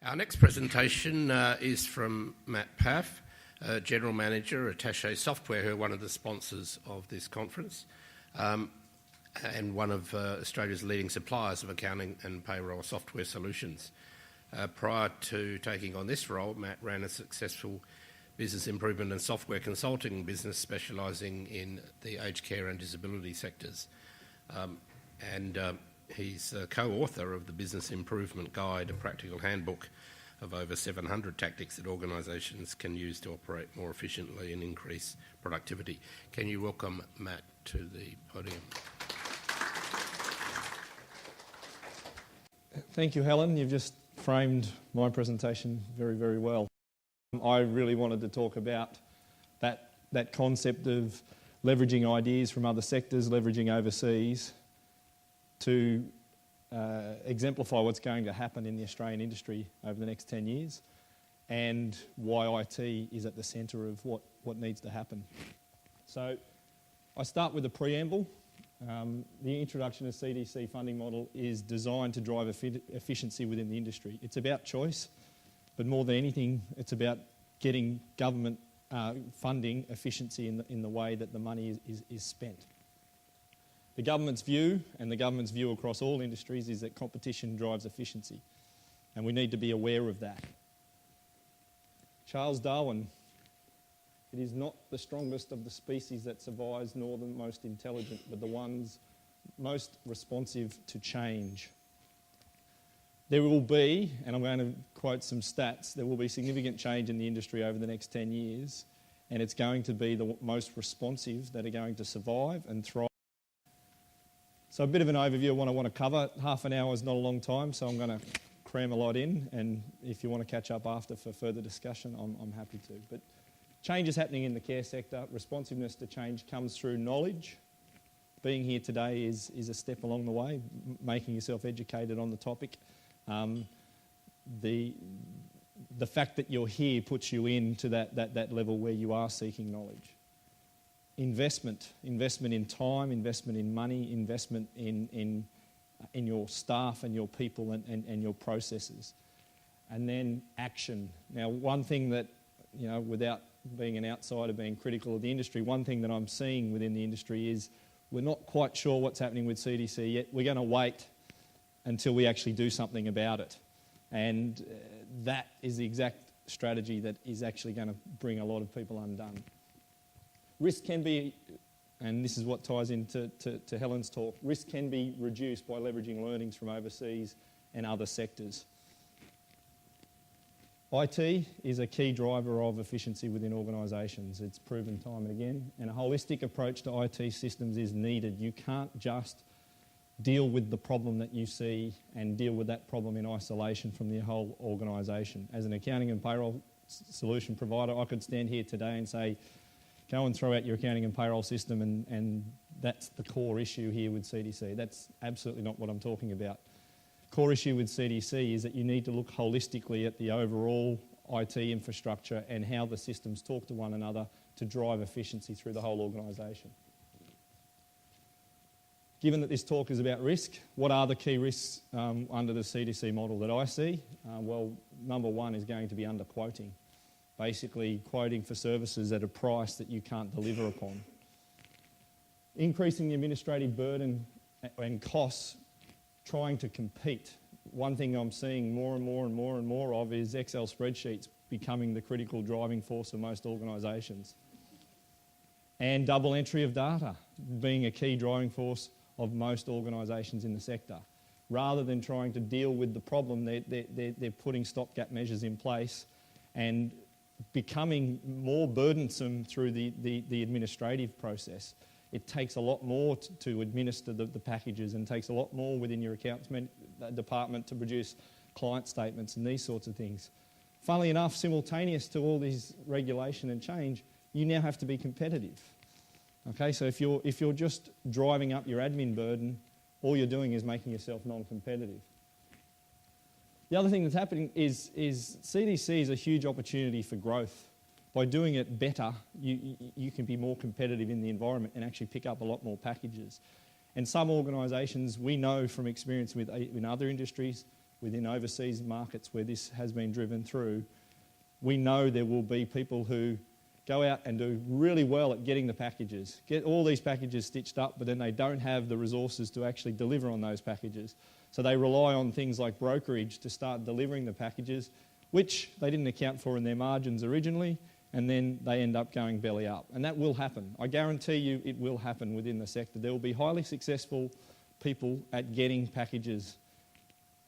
Our next presentation is from Matt Paff, General Manager, Attaché Software, who are one of the sponsors of this conference, and one of Australia's leading suppliers of accounting and payroll software solutions. Prior to taking on this role, Matt ran a successful business improvement and software consulting business specialising in the aged care and disability sectors. He's a co-author of the Business Improvement Guide, a practical handbook of over 700 tactics that organisations can use to operate more efficiently and increase productivity. Can you welcome Matt to the podium? Thank you, Helen. You've just framed my presentation very, very well. I really wanted to talk about that concept of leveraging ideas from other sectors, leveraging overseas, to exemplify what's going to happen in the Australian industry over the next 10 years and why IT is at the centre of what needs to happen. So I start with a preamble. The introduction of CDC funding model is designed to drive efficiency within the industry. It's about choice, but more than anything, it's about getting government funding efficiency in the way that the money is spent. The government's view, and the government's view across all industries, is that competition drives efficiency, and we need to be aware of that. Charles Darwin: it is not the strongest of the species that survives, nor the most intelligent, but the ones most responsive to change. There will be, and I'm going to quote some stats, there will be significant change in the industry over the next 10 years, and it's going to be the most responsive that are going to survive and thrive. So a bit of an overview of what I want to cover. Half an hour is not a long time, so I'm going to cram a lot in, and if you want to catch up after for further discussion, I'm happy to. But change is happening in the care sector. Responsiveness to change comes through knowledge. Being here today is a step along the way, making yourself educated on the topic. The fact that you're here puts you into that level where you are seeking knowledge. Investment in time, investment in money, investment in your staff and your people and your processes. And then action. Now, one thing that, without being an outsider, being critical of the industry, one thing that I'm seeing within the industry is we're not quite sure what's happening with CDC yet. We're going to wait until we actually do something about it. And that is the exact strategy that is actually going to bring a lot of people undone. Risk can be, and this is what ties into Helen's talk, risk can be reduced by leveraging learnings from overseas and other sectors. IT is a key driver of efficiency within organisations. It's proven time and again, and a holistic approach to IT systems is needed. You can't just deal with the problem that you see and deal with that problem in isolation from the whole organisation. As an accounting and payroll solution provider, I could stand here today and say, go and throw out your accounting and payroll system and that's the core issue here with CDC. That's absolutely not what I'm talking about. Core issue with CDC is that you need to look holistically at the overall IT infrastructure and how the systems talk to one another to drive efficiency through the whole organisation. Given that this talk is about risk, what are the key risks under the CDC model that I see? Well, number one is going to be underquoting. Basically quoting for services at a price that you can't deliver upon. Increasing the administrative burden and costs trying to compete. One thing I'm seeing more and more of is Excel spreadsheets becoming the critical driving force of most organisations. And double entry of data being a key driving force of most organisations in the sector. Rather than trying to deal with the problem, they're putting stopgap measures in place and becoming more burdensome through the administrative process. It takes a lot more to administer the packages and takes a lot more within your accounts department to produce client statements and these sorts of things. Funnily enough, simultaneous to all these regulation and change, you now have to be competitive. Okay, so if you're just driving up your admin burden, all you're doing is making yourself non-competitive. The other thing that's happening is CDC is a huge opportunity for growth. By doing it better, you can be more competitive in the environment and actually pick up a lot more packages. And some organisations, we know from experience in other industries, within overseas markets where this has been driven through, we know there will be people who go out and do really well at getting the packages, get all these packages stitched up, but then they don't have the resources to actually deliver on those packages. So they rely on things like brokerage to start delivering the packages, which they didn't account for in their margins originally, and then they end up going belly up. And that will happen. I guarantee you it will happen within the sector. There will be highly successful people at getting packages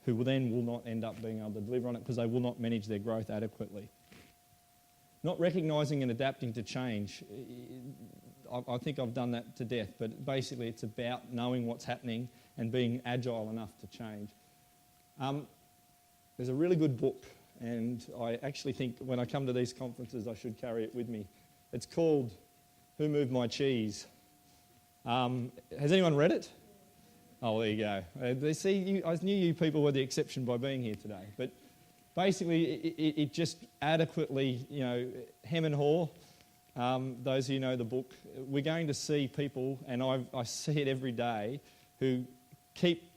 who will not end up being able to deliver on it because they will not manage their growth adequately. Not recognising and adapting to change, I think I've done that to death, but basically it's about knowing what's happening and being agile enough to change. There's a really good book, and I actually think when I come to these conferences I should carry it with me. It's called Who Moved My Cheese? Has anyone read it? Oh, there you go. I knew you people were the exception by being here today, but basically, it just adequately, hem and haw. Those who know the book, we're going to see people, and I see it every day, who keep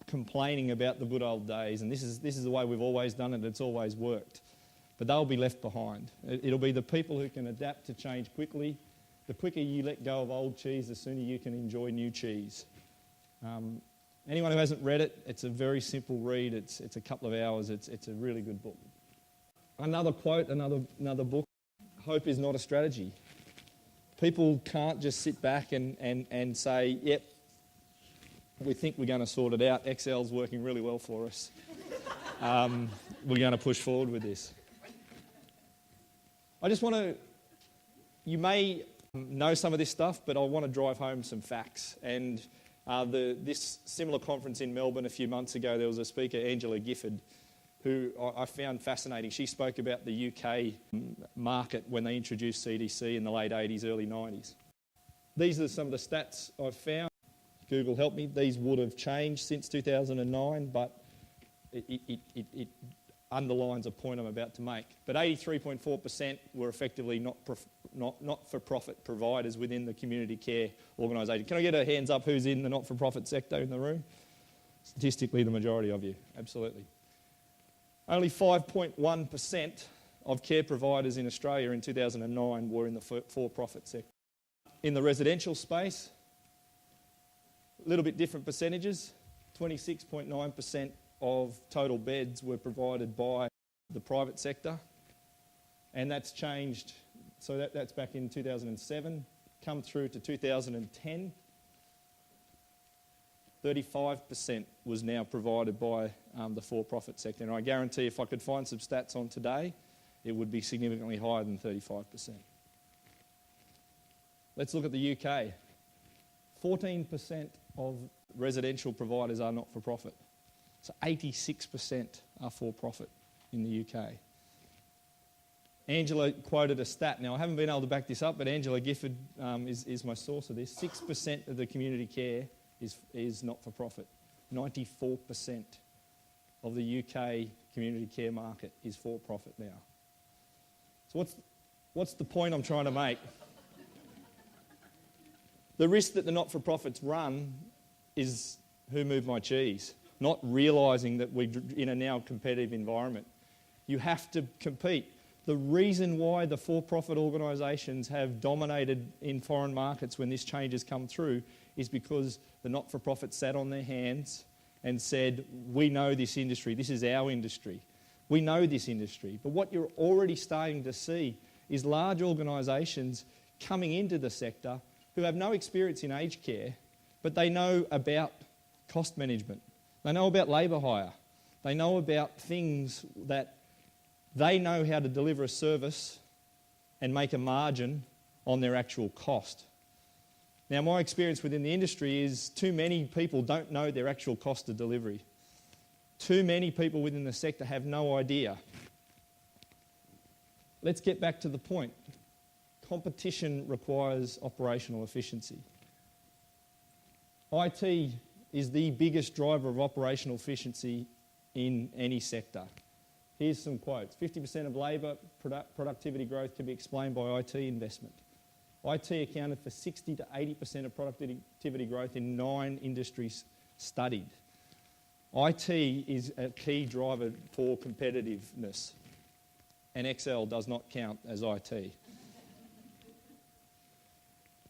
complaining about the good old days, and this is the way we've always done it. It's always worked, but they'll be left behind. It'll be the people who can adapt to change quickly. The quicker you let go of old cheese, the sooner you can enjoy new cheese. Anyone who hasn't read it, it's a very simple read. It's a couple of hours. It's a really good book. Another quote, another book. Hope is not a strategy. People can't just sit back and say, yep, we think we're going to sort it out. Excel's working really well for us. We're going to push forward with this. I just want to, you may know some of this stuff, but I want to drive home some facts. And this similar conference in Melbourne a few months ago, there was a speaker, Angela Gifford, who I found fascinating. She spoke about the UK market when they introduced CDC in the late 80s, early 90s. These are some of the stats I've found. Google help me. These would have changed since 2009, but it underlines a point I'm about to make. But 83.4% were effectively not-for-profit providers within the community care organisation. Can I get a hands up who's in the not-for-profit sector in the room? Statistically, the majority of you, absolutely. Only 5.1% of care providers in Australia in 2009 were in the for-profit sector. In the residential space, a little bit different percentages. 26.9% of total beds were provided by the private sector, and that's changed. So that's back in 2007, come through to 2010. 35% was now provided by the for-profit sector, and I guarantee if I could find some stats on today, it would be significantly higher than 35%. Let's look at the UK. 14% of residential providers are not-for-profit. So 86% are for-profit in the UK. Angela quoted a stat. Now, I haven't been able to back this up, but Angela Gifford is my source of this. 6% of the community care is not-for-profit. 94% of the UK community care market is for-profit now. So what's the point I'm trying to make? The risk that the not-for-profits run is who moved my cheese, not realising that we're in a now competitive environment. You have to compete. The reason why the for-profit organisations have dominated in foreign markets when this change has come through is because the not-for-profits sat on their hands and said, we know this industry, this is our industry. We know this industry. But what you're already starting to see is large organisations coming into the sector who have no experience in aged care, but they know about cost management. They know about labour hire. They know about things that they know how to deliver a service and make a margin on their actual cost. Now, my experience within the industry is too many people don't know their actual cost of delivery. Too many people within the sector have no idea. Let's get back to the point. Competition requires operational efficiency. IT is the biggest driver of operational efficiency in any sector. Here's some quotes. 50% of labour productivity growth can be explained by IT investment. IT accounted for 60 to 80% of productivity growth in 9 industries studied. IT is a key driver for competitiveness, and Excel does not count as IT.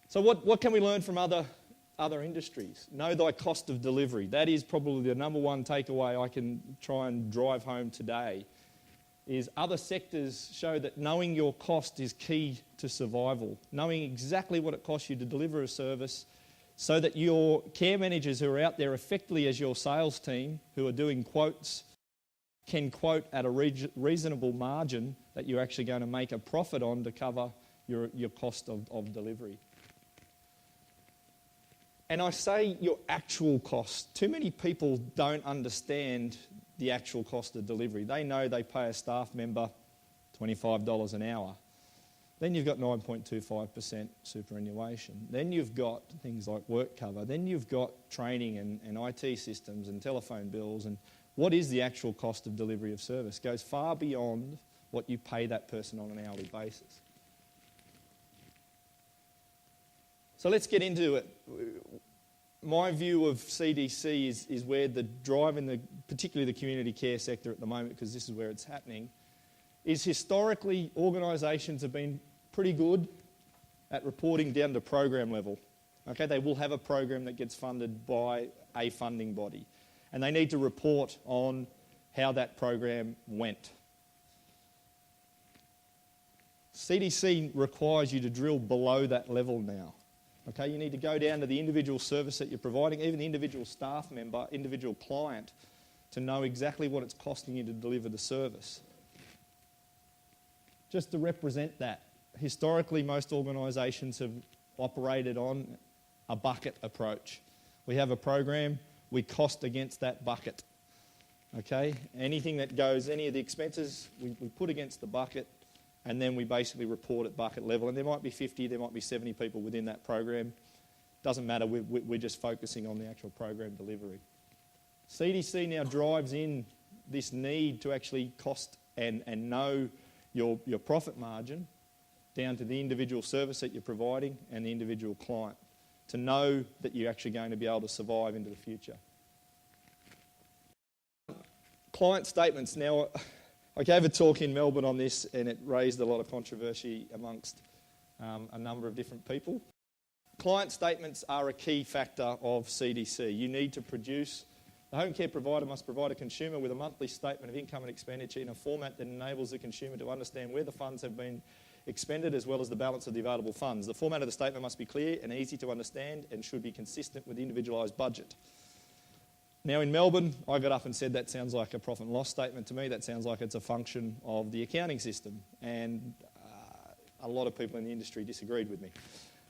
So what can we learn from other industries? Know thy cost of delivery. That is probably the number one takeaway I can try and drive home today, is other sectors show that knowing your cost is key to survival. Knowing exactly what it costs you to deliver a service so that your care managers who are out there effectively as your sales team who are doing quotes can quote at a reasonable margin that you're actually going to make a profit on to cover your cost of delivery. And I say your actual cost. Too many people don't understand the actual cost of delivery. They know they pay a staff member $25 an hour. Then you've got 9.25% superannuation. Then you've got things like work cover. Then you've got training and IT systems and telephone bills. And what is the actual cost of delivery of service? It goes far beyond what you pay that person on an hourly basis. So let's get into it. My view of CDC is where the drive in particularly the community care sector at the moment, because this is where it's happening, is historically organisations have been pretty good at reporting down to program level. Okay, they will have a program that gets funded by a funding body, and they need to report on how that program went. CDC requires you to drill below that level now. Okay, you need to go down to the individual service that you're providing, even the individual staff member, individual client, to know exactly what it's costing you to deliver the service. Just to represent that, historically most organisations have operated on a bucket approach. We have a program, we cost against that bucket. Okay, anything that goes, any of the expenses, we put against the bucket, and then we basically report at bucket level. And there might be 50, there might be 70 people within that program. Doesn't matter, we're just focusing on the actual program delivery. CDC now drives in this need to actually cost and know your profit margin down to the individual service that you're providing and the individual client, to know that you're actually going to be able to survive into the future. Client statements. Now, I gave a talk in Melbourne on this and it raised a lot of controversy amongst a number of different people. Client statements are a key factor of CDC. You need to produce, the home care provider must provide a consumer with a monthly statement of income and expenditure in a format that enables the consumer to understand where the funds have been expended as well as the balance of the available funds. The format of the statement must be clear and easy to understand and should be consistent with the individualised budget. Now in Melbourne, I got up and said that sounds like a profit and loss statement to me. That sounds like it's a function of the accounting system. And a lot of people in the industry disagreed with me.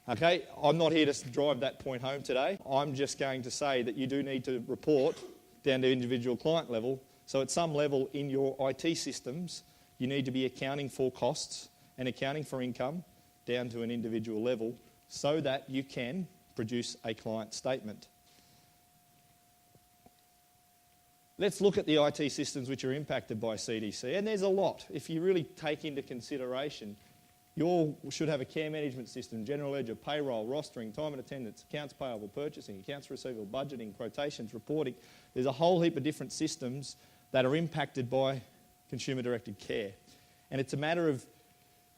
Okay, I'm not here to drive that point home today. I'm just going to say that you do need to report down to individual client level. So at some level in your IT systems, you need to be accounting for costs and accounting for income down to an individual level so that you can produce a client statement. Let's look at the IT systems which are impacted by CDC, and there's a lot. If you really take into consideration, you all should have a care management system, general ledger, payroll, rostering, time and attendance, accounts payable, purchasing, accounts receivable, budgeting, quotations, reporting. There's a whole heap of different systems that are impacted by consumer-directed care. And it's a matter of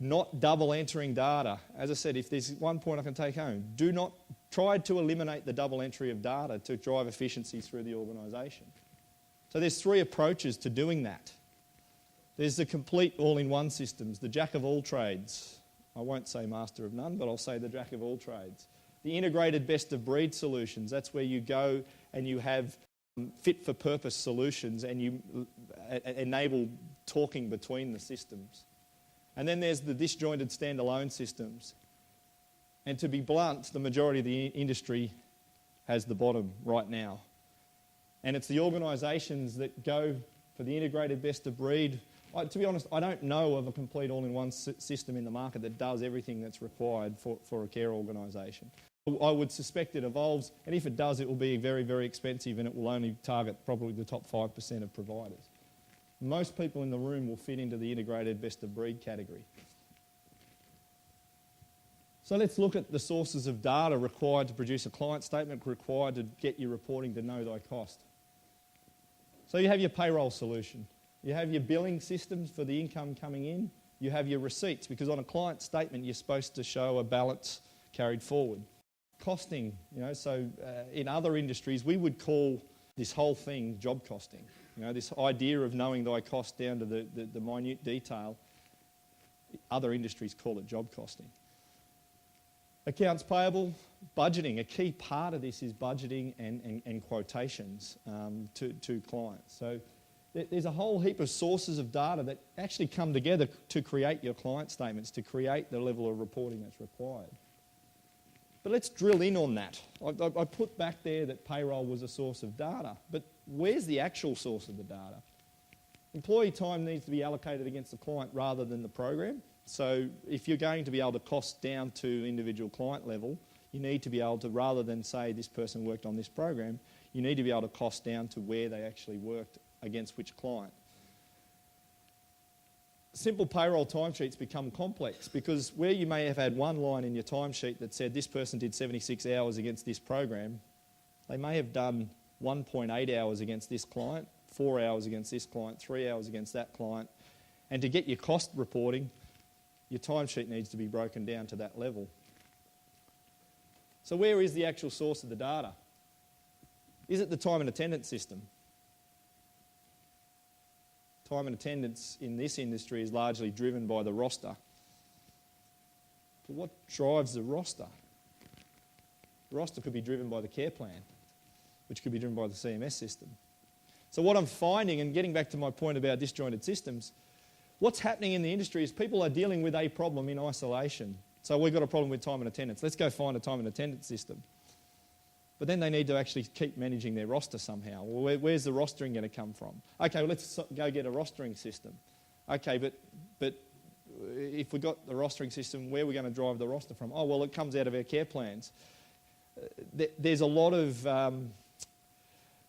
not double entering data. As I said, if there's one point I can take home, do not try to eliminate the double entry of data to drive efficiency through the organisation. So there's three approaches to doing that. There's the complete all-in-one systems, the jack of all trades. I won't say master of none, but I'll say the jack of all trades. The integrated best-of-breed solutions, that's where you go and you have fit-for-purpose solutions and you enable talking between the systems. And then there's the disjointed standalone systems. And to be blunt, the majority of the industry has the bottom right now. And it's the organisations that go for the integrated best-of-breed. To be honest, I don't know of a complete all-in-one system in the market that does everything that's required for a care organisation. I would suspect it evolves, and if it does, it will be very, very expensive and it will only target probably the top 5% of providers. Most people in the room will fit into the integrated best-of-breed category. So let's look at the sources of data required to produce a client statement, required to get your reporting to know thy cost. So you have your payroll solution. You have your billing systems for the income coming in. You have your receipts, because on a client statement, you're supposed to show a balance carried forward. Costing, so in other industries, we would call this whole thing job costing. This idea of knowing thy cost down to the minute detail, other industries call it job costing. Accounts payable, budgeting. A key part of this is budgeting and quotations to clients. So there's a whole heap of sources of data that actually come together to create your client statements, to create the level of reporting that's required. But let's drill in on that. I put back there that payroll was a source of data, but where's the actual source of the data? Employee time needs to be allocated against the client rather than the program. So if you're going to be able to cost down to individual client level, you need to be able to, rather than say this person worked on this program, you need to be able to cost down to where they actually worked against which client. Simple payroll timesheets become complex because where you may have had one line in your timesheet that said this person did 76 hours against this program, they may have done 1.8 hours against this client, 4 hours against this client, 3 hours against that client. And to get your cost reporting, your timesheet needs to be broken down to that level. So where is the actual source of the data? Is it the time and attendance system? Time and attendance in this industry is largely driven by the roster. But what drives the roster? The roster could be driven by the care plan, which could be driven by the CMS system. So what I'm finding, and getting back to my point about disjointed systems, what's happening in the industry is people are dealing with a problem in isolation. So we've got a problem with time and attendance. Let's go find a time and attendance system. But then they need to actually keep managing their roster somehow. Well, where's the rostering going to come from? Okay, well, let's go get a rostering system. Okay, but if we've got the rostering system, where are we going to drive the roster from? Oh, well, it comes out of our care plans. There's a lot of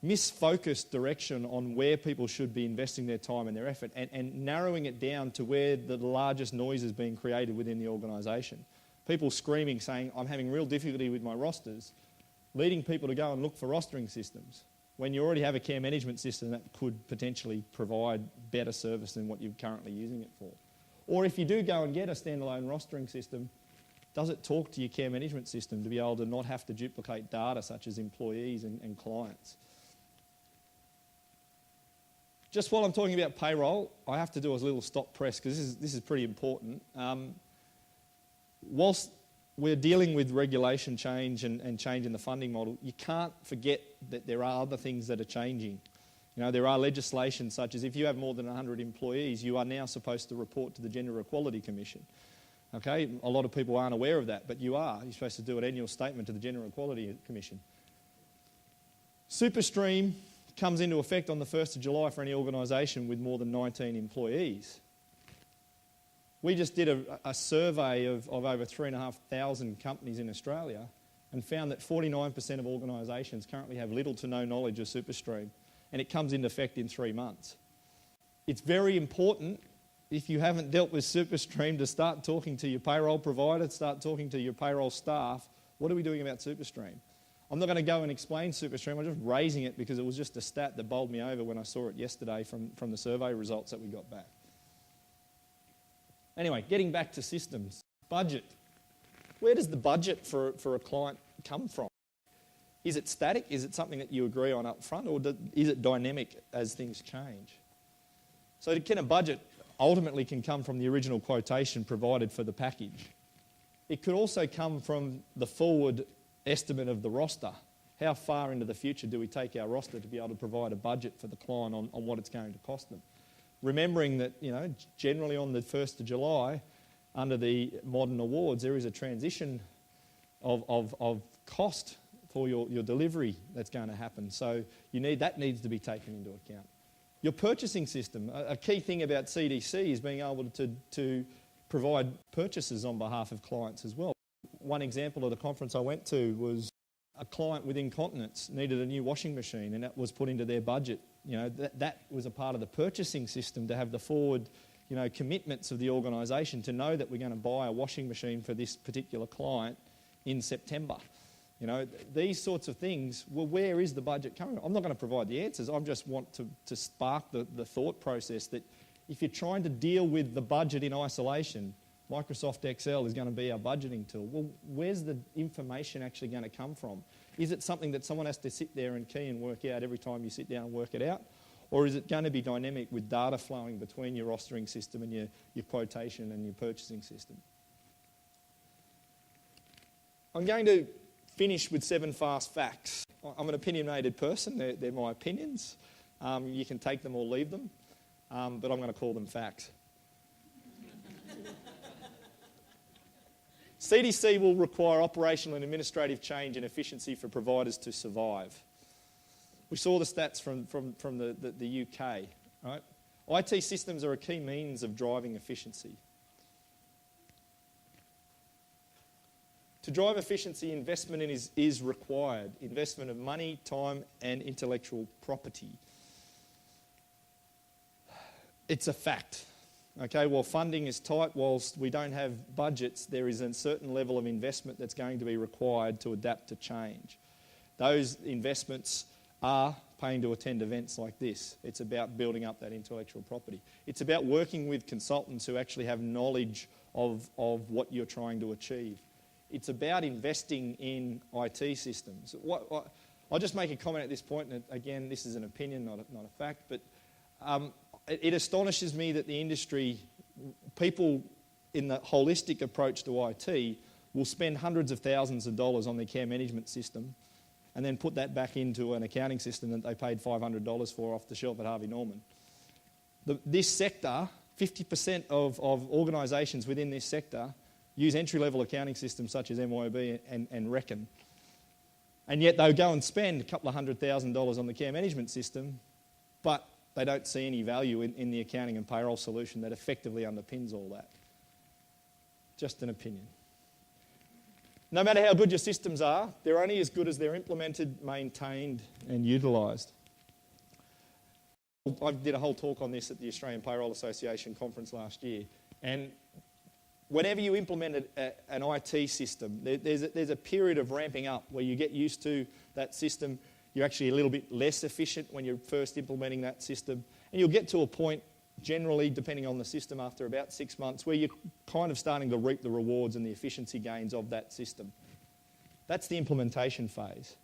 misfocused direction on where people should be investing their time and their effort and narrowing it down to where the largest noise is being created within the organisation. People screaming, saying, I'm having real difficulty with my rosters, leading people to go and look for rostering systems when you already have a care management system that could potentially provide better service than what you're currently using it for. Or if you do go and get a standalone rostering system, does it talk to your care management system to be able to not have to duplicate data such as employees and clients? Just while I'm talking about payroll, I have to do a little stop press because this is pretty important. Whilst we're dealing with regulation change and change in the funding model, you can't forget that there are other things that are changing. There are legislation such as if you have more than 100 employees, you are now supposed to report to the Gender Equality Commission. Okay, a lot of people aren't aware of that, but you are. You're supposed to do an annual statement to the Gender Equality Commission. Superstream comes into effect on the 1st of July for any organisation with more than 19 employees. We just did a survey of over 3,500 companies in Australia and found that 49% of organisations currently have little to no knowledge of Superstream, and it comes into effect in 3 months. It's very important, if you haven't dealt with Superstream, to start talking to your payroll provider, start talking to your payroll staff. What are we doing about Superstream? I'm not going to go and explain Superstream, I'm just raising it because it was just a stat that bowled me over when I saw it yesterday from the survey results that we got back. Anyway, getting back to systems. Budget. Where does the budget for a client come from? Is it static? Is it something that you agree on up front? Or is it dynamic as things change? So a budget ultimately can come from the original quotation provided for the package. It could also come from the forward estimate of the roster. How far into the future do we take our roster to be able to provide a budget for the client on what it's going to cost them? Remembering that, generally on the 1st of July, under the modern awards, there is a transition of cost for your delivery that's going to happen. So that needs to be taken into account. Your purchasing system, a key thing about CDC is being able to provide purchases on behalf of clients as well. One example at a conference I went to was a client with incontinence needed a new washing machine, and that was put into their budget. That was a part of the purchasing system to have the forward, commitments of the organisation to know that we're going to buy a washing machine for this particular client in September. You know, these sorts of things, well, where is the budget coming from? I'm not going to provide the answers. I just want to spark the thought process that if you're trying to deal with the budget in isolation, Microsoft Excel is going to be our budgeting tool. Well, where's the information actually going to come from? Is it something that someone has to sit there and key and work out every time you sit down and work it out? Or is it going to be dynamic with data flowing between your rostering system and your quotation and your purchasing system? I'm going to finish with 7 fast facts. I'm an opinionated person. They're my opinions. You can take them or leave them, but I'm going to call them facts. CDC will require operational and administrative change and efficiency for providers to survive. We saw the stats from the UK. Right? IT systems are a key means of driving efficiency. To drive efficiency, investment is required. Investment of money, time, and intellectual property. It's a fact. Okay, while funding is tight, whilst we don't have budgets, there is a certain level of investment that's going to be required to adapt to change. Those investments are paying to attend events like this. It's about building up that intellectual property. It's about working with consultants who actually have knowledge of what you're trying to achieve. It's about investing in IT systems. I'll just make a comment at this point, and again, this is an opinion, not a fact, but it astonishes me that the industry, people in the holistic approach to IT, will spend hundreds of thousands of dollars on their care management system and then put that back into an accounting system that they paid $500 for off the shelf at Harvey Norman. This sector, 50% of organisations within this sector use entry-level accounting systems such as MYOB and Reckon. And yet they'll go and spend a couple of $100,000 on the care management system, but they don't see any value in the accounting and payroll solution that effectively underpins all that. Just an opinion. No matter how good your systems are, they're only as good as they're implemented, maintained and utilised. I did a whole talk on this at the Australian Payroll Association conference last year, and whenever you implement an IT system, there's a period of ramping up where you get used to that system. You're actually a little bit less efficient when you're first implementing that system. And you'll get to a point, generally, depending on the system, after about 6 months, where you're kind of starting to reap the rewards and the efficiency gains of that system. That's the implementation phase.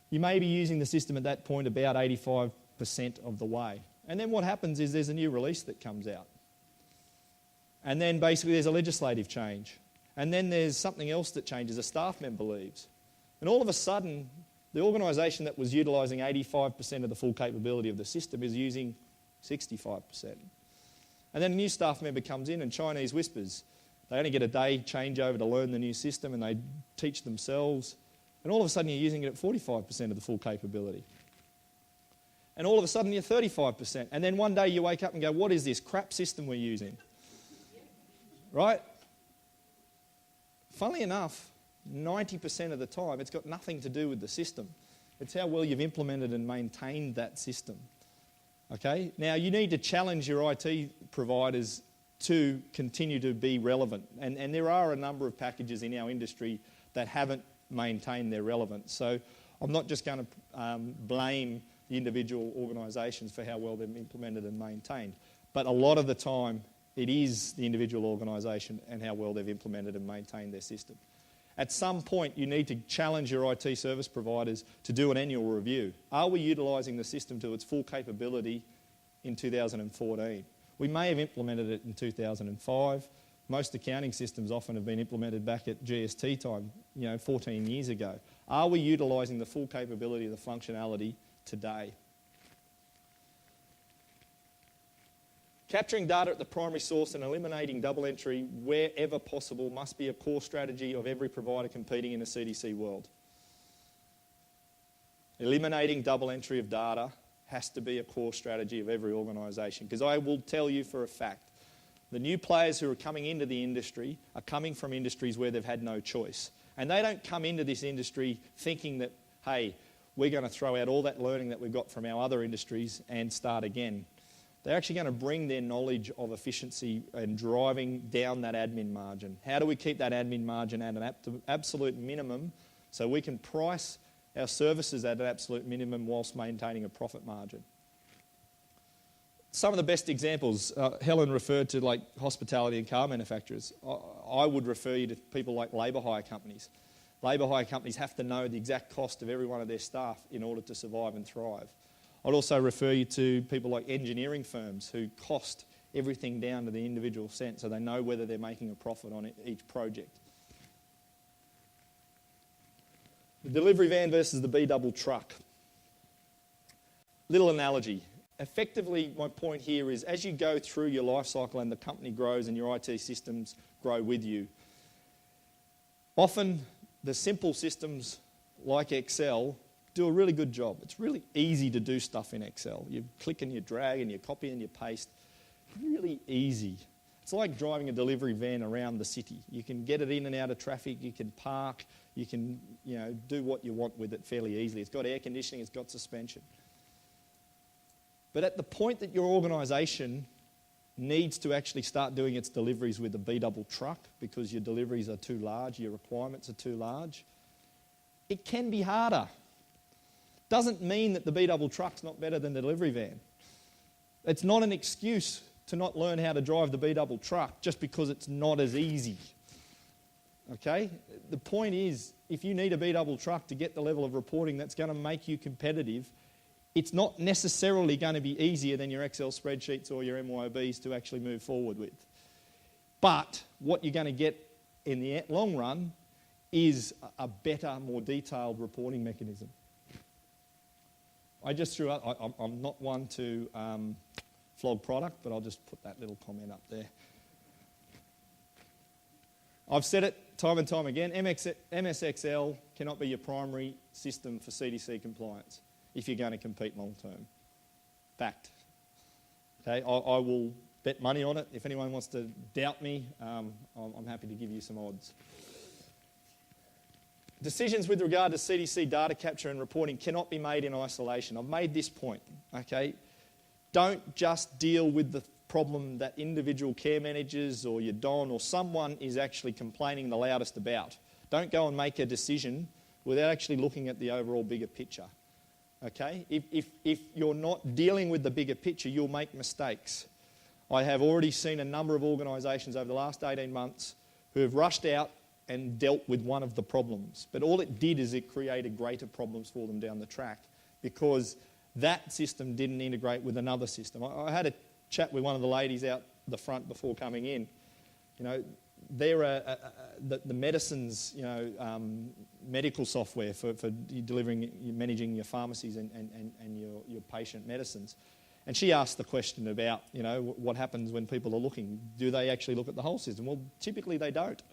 You may be using the system at that point about 85% of the way. And then what happens is there's a new release that comes out. And then basically there's a legislative change. And then there's something else that changes, a staff member leaves. And all of a sudden, the organisation that was utilising 85% of the full capability of the system is using 65%. And then a new staff member comes in and Chinese whispers. They only get a day changeover to learn the new system and they teach themselves. And all of a sudden you're using it at 45% of the full capability. And all of a sudden you're 35%. And then one day you wake up and go, what is this crap system we're using? Right? Funnily enough, 90% of the time, it's got nothing to do with the system. It's how well you've implemented and maintained that system. Okay? Now, you need to challenge your IT providers to continue to be relevant. And there are a number of packages in our industry that haven't maintained their relevance. So I'm not just going to blame the individual organisations for how well they've implemented and maintained. But a lot of the time, it is the individual organisation and how well they've implemented and maintained their system. At some point, you need to challenge your IT service providers to do an annual review. Are we utilising the system to its full capability in 2014? We may have implemented it in 2005. Most accounting systems often have been implemented back at GST time, 14 years ago. Are we utilising the full capability of the functionality today? Capturing data at the primary source and eliminating double entry wherever possible must be a core strategy of every provider competing in the CDC world. Eliminating double entry of data has to be a core strategy of every organisation, because I will tell you for a fact, the new players who are coming into the industry are coming from industries where they've had no choice. And they don't come into this industry thinking that, hey, we're going to throw out all that learning that we've got from our other industries and start again. They're actually going to bring their knowledge of efficiency and driving down that admin margin. How do we keep that admin margin at an absolute minimum So we can price our services at an absolute minimum whilst maintaining a profit margin. Some of the best examples, Helen referred to like hospitality and car manufacturers. I would refer you to people like labour hire companies. Labour hire companies have to know the exact cost of every one of their staff in order to survive and thrive. I'd also refer you to people like engineering firms who cost everything down to the individual cent, so they know whether they're making a profit on each project. The delivery van versus the B-double truck. Little analogy. Effectively, my point here is as you go through your life cycle and the company grows and your IT systems grow with you, often the simple systems like Excel do a really good job. It's really easy to do stuff in Excel. You click and you drag and you copy and you paste. Really easy. It's like driving a delivery van around the city. You can get it in and out of traffic, you can park, you can do what you want with it fairly easily. It's got air conditioning, it's got suspension. But at the point that your organisation needs to actually start doing its deliveries with a B-double truck because your deliveries are too large, your requirements are too large, it can be harder. Doesn't mean that the B-double truck's not better than the delivery van. It's not an excuse to not learn how to drive the B-double truck just because it's not as easy. Okay? The point is, if you need a B-double truck to get the level of reporting that's going to make you competitive, it's not necessarily going to be easier than your Excel spreadsheets or your MYOBs to actually move forward with. But what you're going to get in the long run is a better, more detailed reporting mechanism. I just threw out, I'm not one to flog product, but I'll just put that little comment up there. I've said it time and time again, MS Excel cannot be your primary system for CDC compliance if you're going to compete long term. Fact. Okay, I will bet money on it. If anyone wants to doubt me, I'm happy to give you some odds. Decisions with regard to CDC data capture and reporting cannot be made in isolation. I've made this point, okay? Don't just deal with the problem that individual care managers or your Don or someone is actually complaining the loudest about. Don't go and make a decision without actually looking at the overall bigger picture, okay? If you're not dealing with the bigger picture, you'll make mistakes. I have already seen a number of organisations over the last 18 months who have rushed out and dealt with one of the problems. But all it did is it created greater problems for them down the track because that system didn't integrate with another system. I had a chat with one of the ladies out the front before coming in. They're the medicines, medical software for delivering, managing your pharmacies and your patient medicines. And she asked the question about, what happens when people are looking. Do they actually look at the whole system? Well, typically they don't.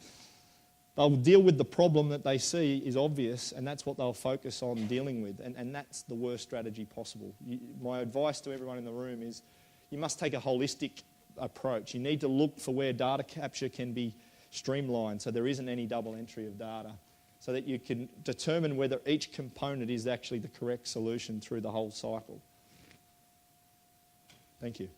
They'll deal with the problem that they see is obvious, and that's what they'll focus on dealing with, and that's the worst strategy possible. My advice to everyone in the room is you must take a holistic approach. You need to look for where data capture can be streamlined so there isn't any double entry of data, so that you can determine whether each component is actually the correct solution through the whole cycle. Thank you.